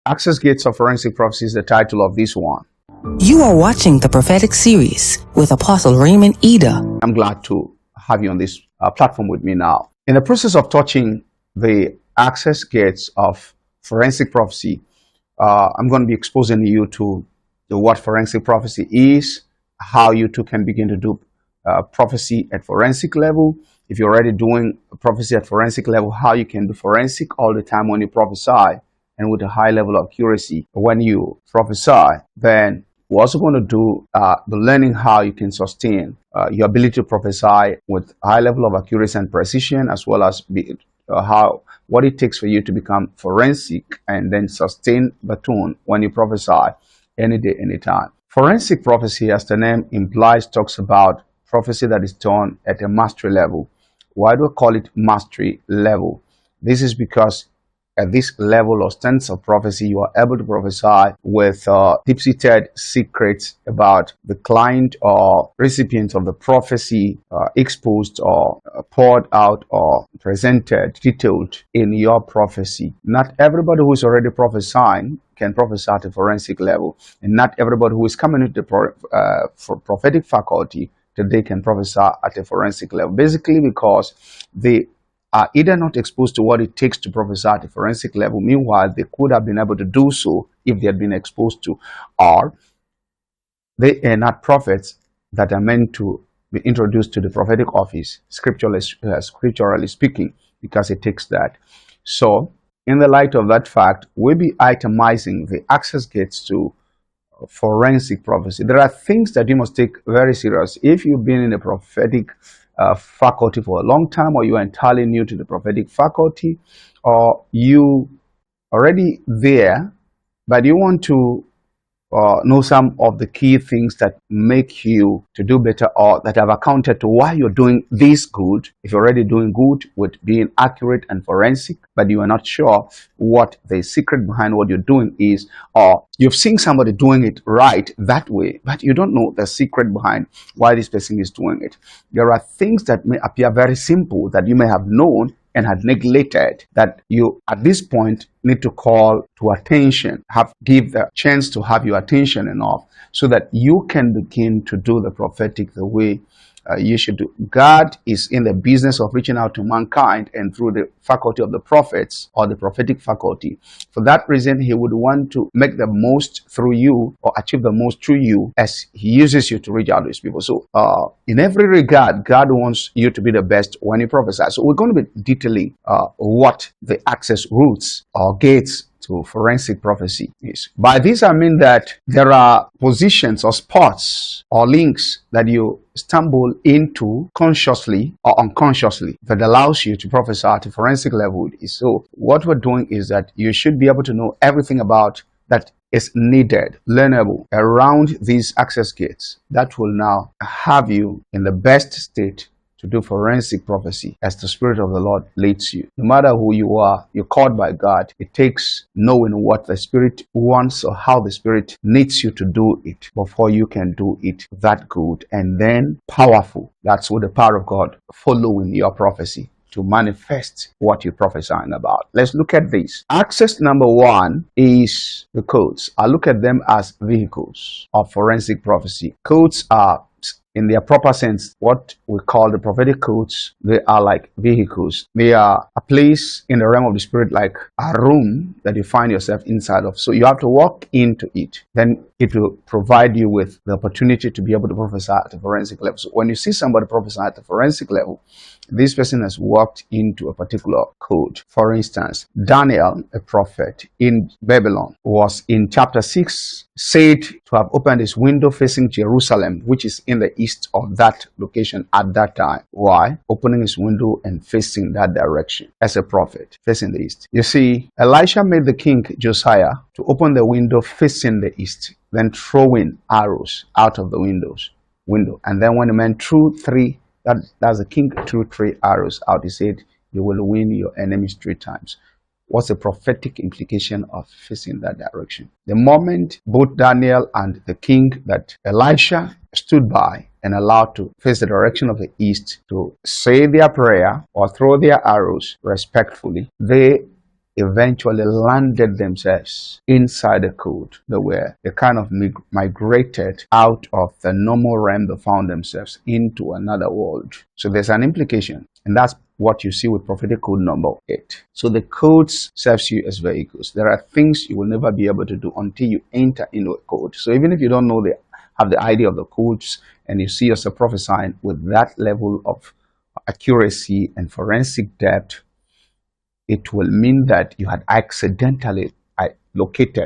Access Gates of Forensic Prophecy is the title of this one. You are watching the prophetic series with Apostle Raymond Ida. I'm glad to have you on this platform with me now. In the process of touching the access gates of forensic prophecy, I'm going to be exposing you to what forensic prophecy is, how you too can begin to do prophecy at forensic level. If you're already doing prophecy at forensic level, how you can do forensic all the time when you prophesy and with a high level of accuracy. When you prophesy, then we're also going to do the learning how you can sustain your ability to prophesy with high level of accuracy and precision, as well as what it takes for you to become forensic and then sustain the tone when you prophesy any day, anytime. Forensic prophecy, as the name implies, talks about prophecy that is done at a mastery level. Why do I call it mastery level? This is because at this level or stance of prophecy, you are able to prophesy with deep-seated secrets about the client or recipient of the prophecy exposed or poured out or presented, detailed in your prophecy. Not everybody who is already prophesying can prophesy at a forensic level, and not everybody who is coming into the prophetic faculty today can prophesy at a forensic level. Basically, because they are either not exposed to what it takes to prophesy at a forensic level. Meanwhile, they could have been able to do so if they had been exposed to, or they are not prophets that are meant to be introduced to the prophetic office, scripturally speaking, because it takes that. So, in the light of that fact, we'll be itemizing the access gates to forensic prophecy. There are things that you must take very serious. If you've been in the prophetic faculty for a long time, or you are entirely new to the prophetic faculty, or you already there, but you want to know some of the key things that make you to do better, or that have accounted to why you're doing this good. If you're already doing good with being accurate and forensic, but you are not sure what the secret behind what you're doing is, or you've seen somebody doing it right that way, but you don't know the secret behind why this person is doing it. There are things that may appear very simple that you may have known and had neglected, that you at this point need to call to attention, give the chance to have your attention enough so that you can begin to do the prophetic the way you should do. God is in the business of reaching out to mankind, and through the faculty of the prophets or the prophetic faculty. For that reason, he would want to make the most through you, or achieve the most through you, as he uses you to reach out to his people. So in every regard, God wants you to be the best when you prophesy. So we're going to be detailing what the access routes or gates to forensic prophecy is. By this I mean that there are positions or spots or links that you stumble into consciously or unconsciously that allows you to prophesy at a forensic level. So what we're doing is that you should be able to know everything about that is needed, learnable around these access gates that will now have you in the best state to do forensic prophecy as the Spirit of the Lord leads you. No matter who you are, you're called by God. It takes knowing what the Spirit wants or how the Spirit needs you to do it before you can do it that good and then powerful. That's what the power of God following your prophecy to manifest what you're prophesying about. Let's look at this. Access number one is the codes. I look at them as vehicles of forensic prophecy. Codes are, in their proper sense, what we call the prophetic codes. They are like vehicles. They are a place in the realm of the Spirit, like a room that you find yourself inside of. So you have to walk into it. Then it will provide you with the opportunity to be able to prophesy at the forensic level. So when you see somebody prophesy at the forensic level, this person has walked into a particular code. For instance, Daniel, a prophet in Babylon, was in chapter 6 said to have opened his window facing Jerusalem, which is in the east of that location at that time. Why? Opening his window and facing that direction as a prophet, facing the east. You see, Elisha made the king Josiah to open the window facing the east, then throwing arrows out of the window. And then when the man threw that's the king threw 3 arrows out, he said, you will win your enemies 3 times. What's the prophetic implication of facing that direction? The moment both Daniel and the king that Elisha stood by and allowed to face the direction of the east to say their prayer or throw their arrows respectfully, they eventually landed themselves inside the code. They kind of migrated out of the normal realm they found themselves into another world. So there's an implication, and that's what you see with prophetic code number 8. So the codes serves you as vehicles. There are things you will never be able to do until you enter into a code. So even if you don't know have the idea of the codes, and you see yourself prophesying with that level of accuracy and forensic depth, it will mean that you had accidentally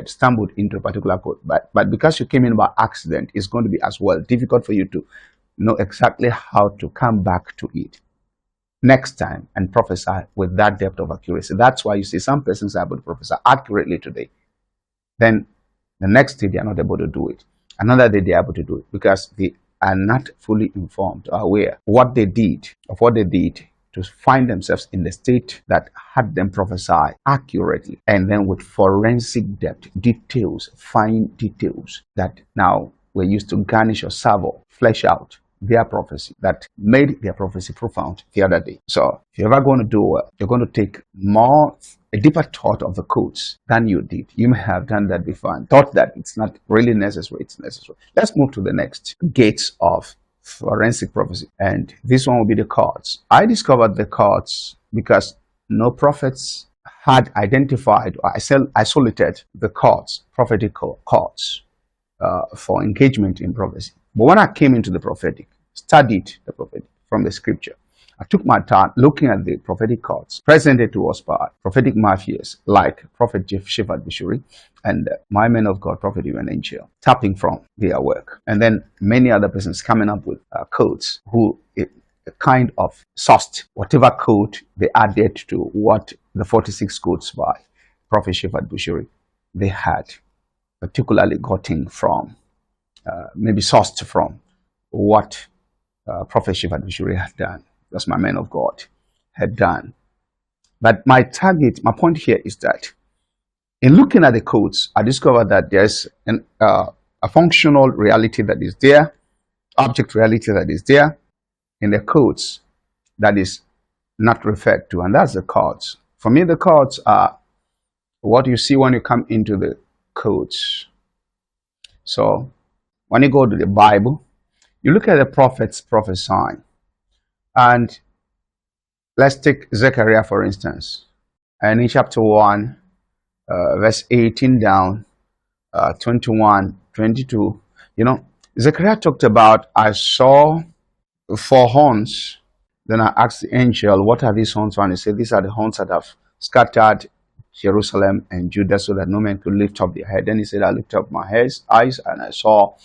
stumbled into a particular code. But because you came in by accident, it's going to be as well difficult for you to know exactly how to come back to it next time and prophesy with that depth of accuracy. That's why you see some persons are able to prophesy accurately today. Then the next day they are not able to do it. Another day they are able to do it because they are not fully informed or aware of what they did to find themselves in the state that had them prophesy accurately, and then with forensic depth, fine details that now were used to garnish or savour, flesh out their prophecy, that made their prophecy profound the other day. So if you're ever going to do well, you're going to take a deeper thought of the codes than you did. You may have done that before and thought that it's not really necessary. It's necessary. Let's move to the next gates of forensic prophecy, and this one will be the cards. I discovered the cards because no prophets had identified or isolated the cards, prophetic cards, for engagement in prophecy. But when I came into the prophetic, studied the prophetic from the scripture, I took my time looking at the prophetic cards presented to us by prophetic mafias like Prophet Shepherd Bishuri and my men of God, Prophet Even Angel, tapping from their work. And then many other persons coming up with codes who kind of sourced whatever code they added to what the 46 codes by Prophet Shepherd Bishuri they had particularly gotten from, maybe sourced from what Prophet Shepherd Bishuri had done. That's my man of God had done. But my point here is that in looking at the codes, I discovered that there's a functional reality that is there, object reality that is there in the codes that is not referred to, and that's the cards. For me, the cards are what you see when you come into the codes. So when you go to the Bible, you look at the prophets prophesying. And let's take Zechariah, for instance. And in chapter 1, verse 18 down, 21, 22, Zechariah talked about, I saw 4 horns. Then I asked the angel, what are these horns? And he said, these are the horns that have scattered Jerusalem and Judah so that no man could lift up their head. Then he said, I lifted up my eyes and I saw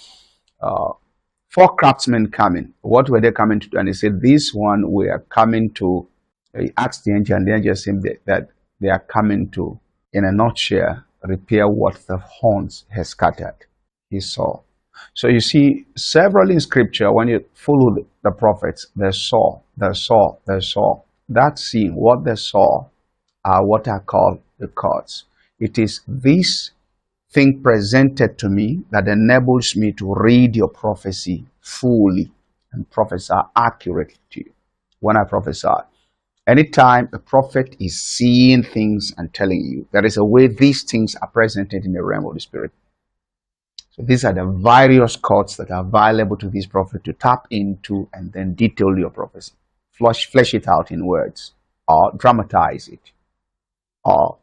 4 craftsmen coming. What were they coming to do? And he said, this one we are coming to, he asked the angel, and the angel said that they are coming to, in a nutshell, repair what the horns has scattered. He saw. So you see, several in scripture, when you follow the prophets, they saw. That scene, what they saw, are what I call the cards. It is this thing presented to me that enables me to read your prophecy fully and prophesy accurately to you. When I prophesy, anytime a prophet is seeing things and telling you, there is a way these things are presented in the realm of the spirit. So these are the various codes that are available to this prophet to tap into and then detail your prophecy, flesh it out in words, or dramatize it, or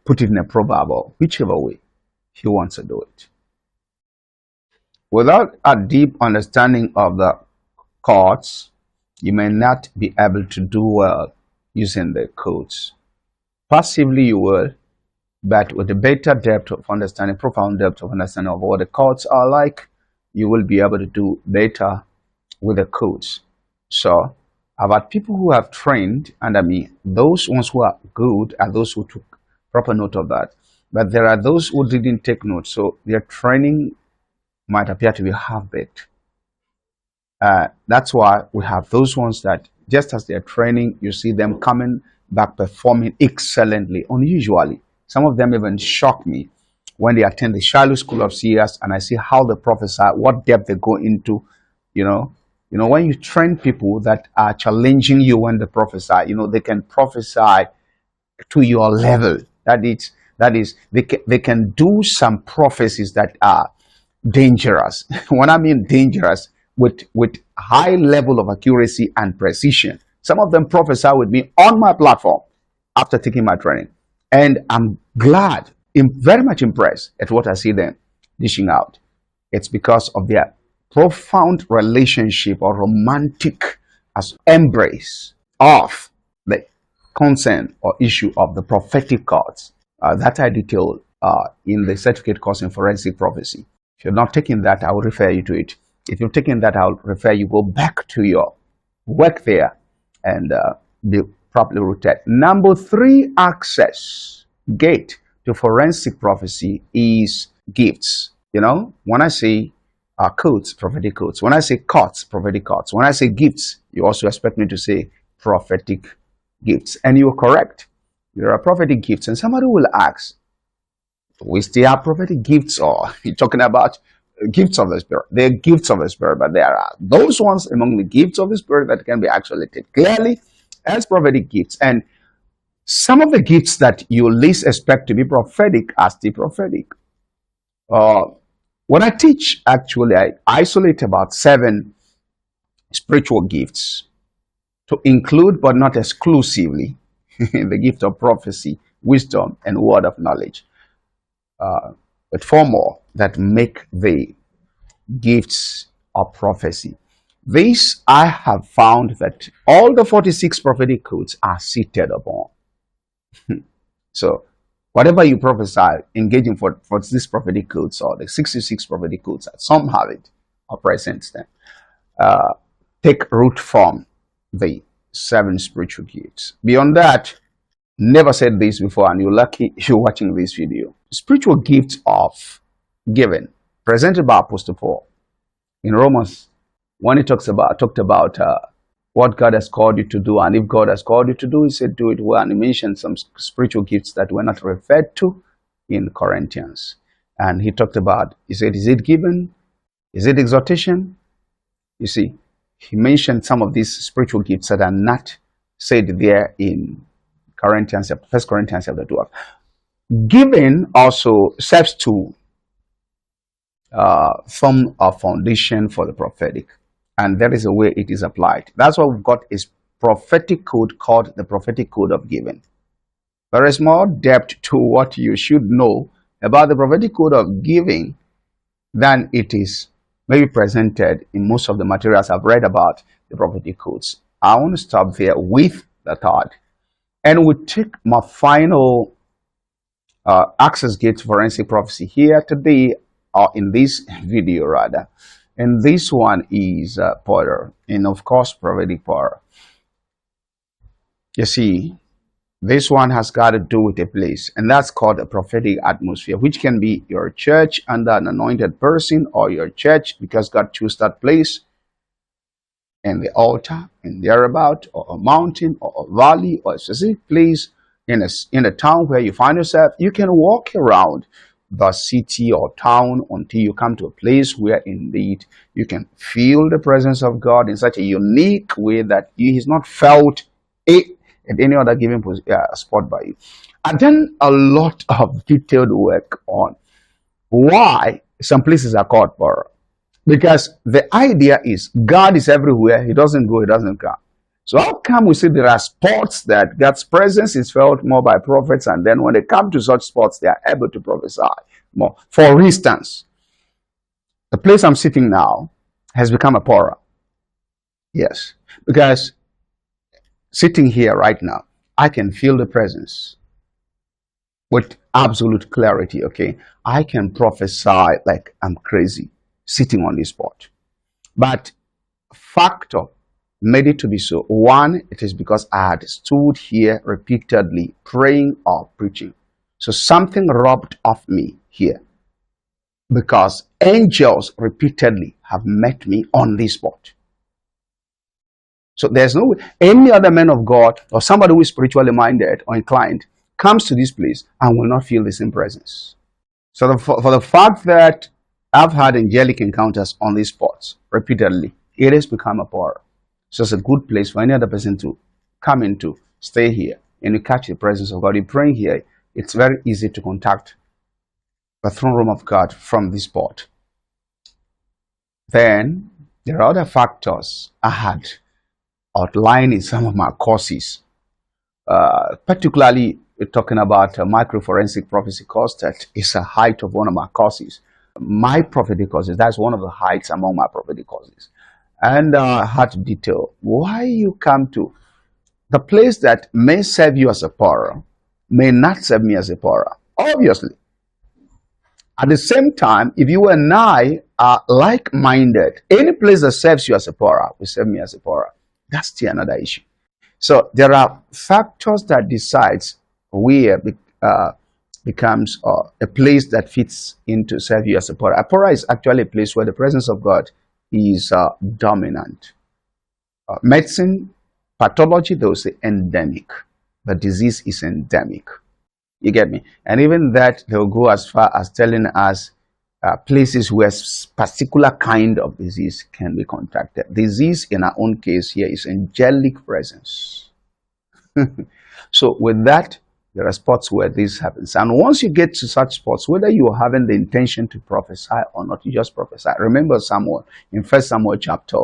put it in a proverb, or whichever way he wants to do it. Without a deep understanding of the codes, you may not be able to do well using the codes. Passively you will, but with a better depth of understanding, profound depth of understanding of what the codes are like, you will be able to do better with the codes. So I've had people who have trained under me. Those ones who are good are those who took proper note of that. But there are those who didn't take note, so their training might appear to be half-baked. That's why we have those ones that just as they're training, you see them coming back performing excellently, unusually. Some of them even shock me when they attend the Shiloh School of Seers and I see how they prophesy, what depth they go into, You know, when you train people that are challenging you when they prophesy, you know, they can prophesy to your level. That is, they can do some prophecies that are dangerous. When I mean dangerous, with high level of accuracy and precision. Some of them prophesy with me on my platform after taking my training, and I'm glad, I'm very much impressed at what I see them dishing out. It's because of their profound relationship or romantic as embrace of the concern or issue of the prophetic cards that I detailed in the certificate course in forensic prophecy. If you're not taking that, I will refer you to it. If you're taking that, I'll refer you go back to your work there and be properly rooted. Number 3 access gate to forensic prophecy is gifts. You know, when I say codes, prophetic codes, when I say cards, prophetic cards, when I say gifts, you also expect me to say prophetic gifts. And you are correct. There are prophetic gifts. And somebody will ask, we still have prophetic gifts, or you're talking about gifts of the Spirit? They're gifts of the Spirit, but there are those ones among the gifts of the Spirit that can be isolated clearly as prophetic gifts. And some of the gifts that you least expect to be prophetic are still prophetic. When I teach, actually, I isolate about 7 spiritual gifts to include, but not exclusively, the gift of prophecy, wisdom, and word of knowledge. But 4 more that make the gifts of prophecy. This I have found that all the 46 prophetic codes are seated upon. So whatever you prophesy, engaging for these prophetic codes or the 66 prophetic codes, some have it or present them, take root from the 7 spiritual gifts. Beyond that, never said this before, and you're lucky you're watching this video. Spiritual gifts of giving, presented by Apostle Paul in Romans, when he talked about what God has called you to do, and if God has called you to do, he said, do it well. And he mentioned some spiritual gifts that were not referred to in Corinthians. And he talked about, he said, is it given? Is it exhortation? You see, he mentioned some of these spiritual gifts that are not said there in Corinthians, 1 Corinthians chapter 12. Giving also serves to form a foundation for the prophetic, and that is the way it is applied. That's why we've got a prophetic code called the prophetic code of giving. There is more depth to what you should know about the prophetic code of giving than it is maybe presented in most of the materials I've read about the prophetic codes. I want to stop there with the thought, and we'll take my final access gate to forensic prophecy here today, or in this video rather. And this one is power, and of course prophetic power. You see, this one has got to do with a place, and that's called a prophetic atmosphere, which can be your church under an anointed person, or your church because God chose that place, and the altar and thereabout, or a mountain or a valley or a specific place in a town where you find yourself. You can walk around the city or town until you come to a place where indeed you can feel the presence of God in such a unique way that He is not felt at any other given spot by you. I've done a lot of detailed work on why some places are called power. Because the idea is God is everywhere. He doesn't go, He doesn't come. So how come we see there are spots that God's presence is felt more by prophets, and then when they come to such spots, they are able to prophesy more? For instance, the place I'm sitting now has become a pora. Yes, because sitting here right now, I can feel the presence with absolute clarity, okay? I can prophesy like I'm crazy sitting on this spot. But factor made it to be so. One, it is because I had stood here repeatedly praying or preaching. So something rubbed off me here, because angels repeatedly have met me on this spot. So there's no way any other man of God or somebody who is spiritually minded or inclined comes to this place and will not feel the same presence. So for the fact that I've had angelic encounters on these spots repeatedly, it has become a portal. So it's a good place for any other person to come into, stay here, and you catch the presence of God. You're praying here, it's very easy to contact the throne room of God from this port. Then there are other factors I had outlined in some of my courses, particularly talking about a microforensic prophecy course that is a height of one of my courses. My prophetic courses, that's one of the heights among my prophetic courses. And I had to detail why you come to the place that may serve you as a portal, may not serve me as a portal. Obviously, at the same time, if you and I are like-minded, any place that serves you as a portal will serve me as a portal. That's still another issue. So there are factors that decides where becomes a place that fits into serve you as a portal. A portal is actually a place where the presence of God is dominant. Medicine, pathology, they will say endemic. The disease is endemic. You get me? And even that, they'll go as far as telling us places where particular kind of disease can be contracted. Disease in our own case here is angelic presence. So with that, there are spots where this happens. And once you get to such spots, whether you are having the intention to prophesy or not, you just prophesy. Remember Samuel in 1 Samuel chapter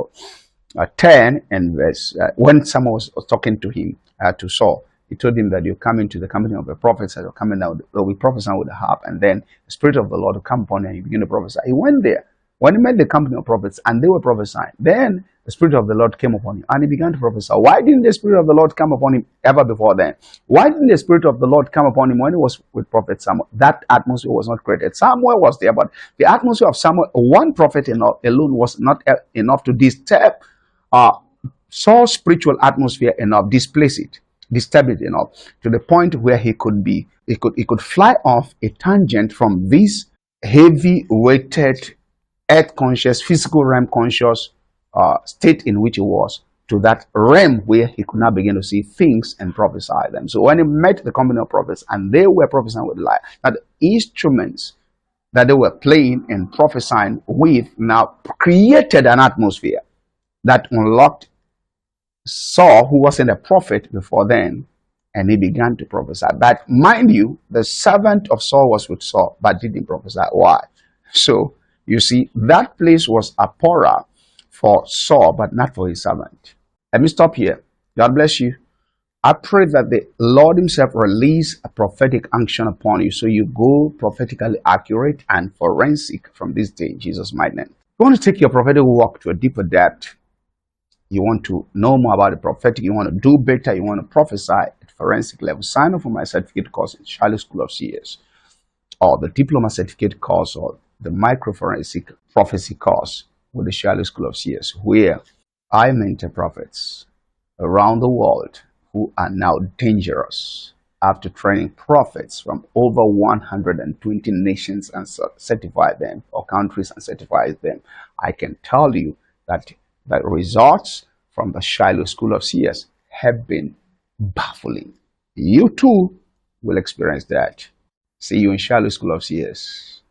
10 and verse, when Samuel was talking to him, to Saul, he told him that you're coming to the company of the prophets, that you're coming down, they'll be prophesying with a harp, and then the Spirit of the Lord will come upon him and he began to prophesy. He went there. When he met the company of prophets and they were prophesying, then the Spirit of the Lord came upon him and he began to prophesy. Why didn't the Spirit of the Lord come upon him ever before then? Why didn't the Spirit of the Lord come upon him when he was with Prophet Samuel? That atmosphere was not created. Samuel was there, but the atmosphere of Samuel, one prophet alone was not enough to disturb Saul's spiritual atmosphere enough, displace it, disturb it enough to the point where he could fly off a tangent from this heavy weighted earth conscious, physical realm conscious state in which he was, to that realm where he could now begin to see things and prophesy them. So when he met the company of prophets and they were prophesying with light, now the instruments that they were playing and prophesying with now created an atmosphere that unlocked Saul, who wasn't a prophet before then, and he began to prophesy. But mind you, the servant of Saul was with Saul, but didn't prophesy. Why? So you see, that place was a portal for Saul, but not for his servant. Let me stop here. God bless you. I pray that the Lord himself release a prophetic unction upon you, so you go prophetically accurate and forensic from this day in Jesus' mighty name. You want to take your prophetic walk to a deeper depth. You want to know more about the prophetic. You want to do better. You want to prophesy at forensic level. Sign up for my certificate course in Charlie School of CS, or the diploma certificate course, or the microforensic prophecy course with the Charlie School of CS, where I mentor prophets around the world who are now dangerous after training prophets from over 120 nations and certify them, or countries and certify them. I can tell you that the results from the Shiloh School of CS have been baffling. You too will experience that. See you in Shiloh School of CS.